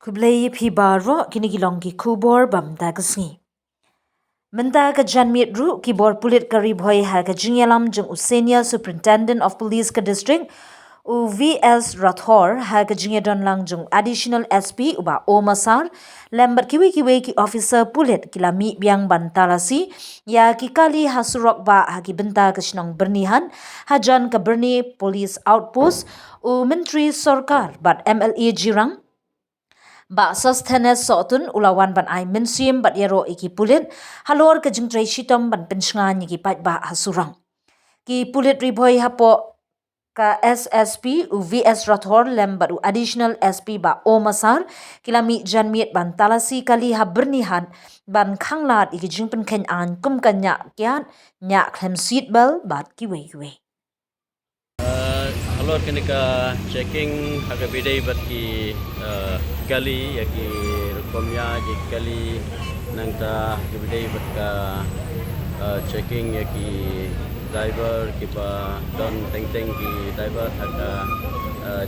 Kublai phi baro kini gilong ki kubor bam dagasngi. Menta ka janmit ru ki bor pulit kari bhoi ha ka jingyalam jung Senior Superintendent of Police ka district u VS Rathor ha ka jingyadon lang jung Additional SP uba Omasar lembat kiwi ki officer pulit kilami biang bantalasi ya ki kali hasurok ba ha ki benta ka shnong bernihan hajan ka berni police outpost u menteri sarkar bat MLA jirang ba sustenance sotun ulawan ban ai mensim bat yero iki pulit halor ke jingtrai shitom ban pensngan ki pat ba hasurang ki pulit riboy hapo ka SSP u VS Rathor lembat u additional SP ba Omasar kilami janmiet ban talasi kali ha bernihan ban khanglat iki jingpen ken an kum kanya kiat nya klem seat bel bat kiwe Halo kini ka checking haga bidai bat ki kali ya ki rukomnya je kali nang ta bidai bat ka checking ya ki driver ki pa don teng ki driver haga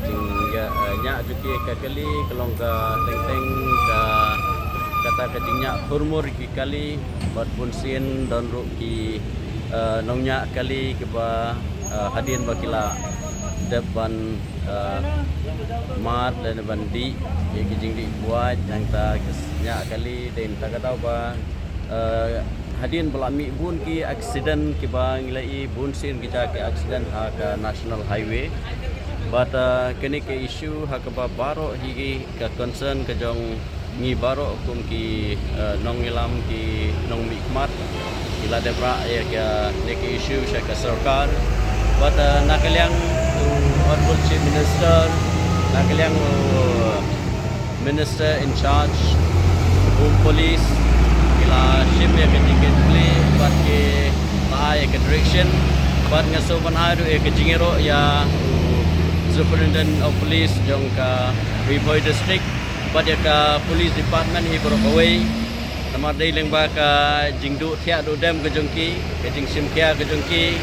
jing ya nya juki ka kali kalong ka teng ka kata ka jingnya hormor ki kali bat pun sin don ru ki nongnya kali ki pa hadin bakila depan mat dan bandi yang kijing di buat yang tak kesnya kali dan tak tahu ba hadin belami bun ki accident ki bang lai bun sin kita ke accident ha ka national highway but kini ke issue ha ka baro higi ka concern ke jong ngi baro kum ki nong ilam ki nong mikmat ila debra ya ka ne ke issue sya ka sarkar but nakaliang Honorable Chief Minister, nakaliang Minister in charge Home Police, kila ship ya kejingin play, but ke maay ke direction, but ngasopan ayo ke jingero ya Superintendent of Police jong ka Riboy District, but ya ka Police Department hi berokaway, namar day lang ba ka jingdu tiak do dem ke jongki, ke jing sim kia ke jongki.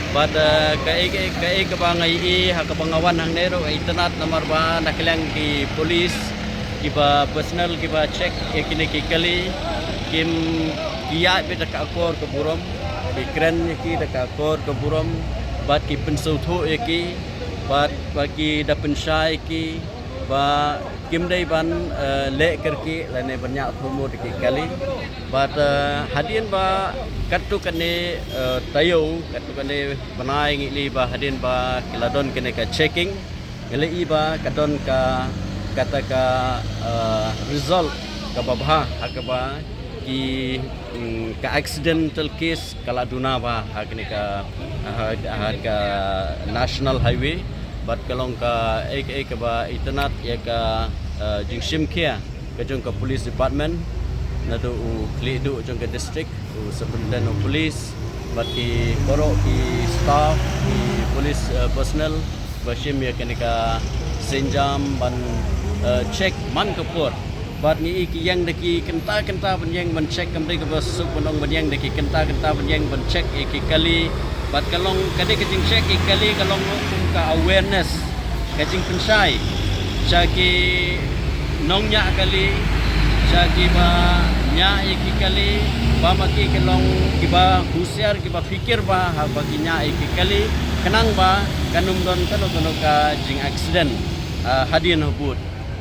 But ke bangai ha kabangawan hang nero internet nomor ba naklang ki police ki ba personal ki ba check kini ki kali kim kiya be ka akor ke burom ki kren ki ka akor ke burom bat ki pensuthu ki bat bagi da pensai ki ba kim dai ban le kerki lane banyak humur ki kali but hadin ba katu kane tayo katu kane banai ngili ba hadin ba kiladon kene ka checking ngeli ba kadon ka kata ka result ka babha akaba ki ka accidental case kala duna ba hakne ka national highway bat kalong ka ek ba internet ya ka jingsim kia ka jong ka police department na do kli do jong ka district u superintendent of police bat ki koro ki staff ki police personnel bashim ya ka senjam ban check man kapur bat ni ki yang deki kenta penyeng ban check kamri ka basuk penong penyeng deki kenta penyeng ban check ki kali bat kalong kade kejing check kali kalong ka awareness kajing pensai saki nongnya kali saki ba nya iki kali ba maki kelong kiba husiar kiba fikir ba ha baginya iki kali kenang ba kanum don kano ka jing accident hadin hubut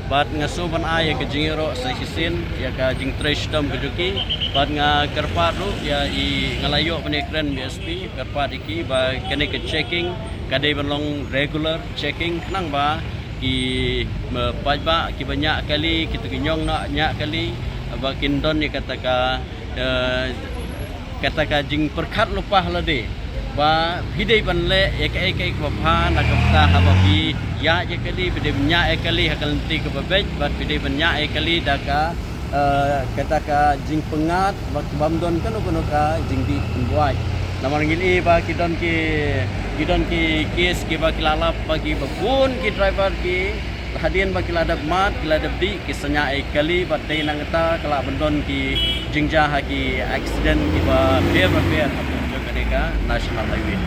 bat ngasoban ay ke jingero sa hisin ya ka jing trash tom kejuki bat nga kerpat ru ya i ngalayo penekren BSP kerpat iki ba kene ke checking kadai belong regular checking nang ba ki pajba ki banyak kali kita ginyong nak nyak kali ba kindon ni kata jing perkat lupah lade ba hidai banle ek babha nak ta hababi ya je kali bide banyak kali hakal nanti ke babej ba bide banyak kali daka kata ka jing pengat ba bamdon kan ka jing di buat namar ngili ba kidon ki kes ki ba kilalap bagi babun ki driver ki hadin ba kiladap mat kiladap di kisanya kali ba dai nang ta kala bendon ki jingja ha ki accident ki ba fair ka national highway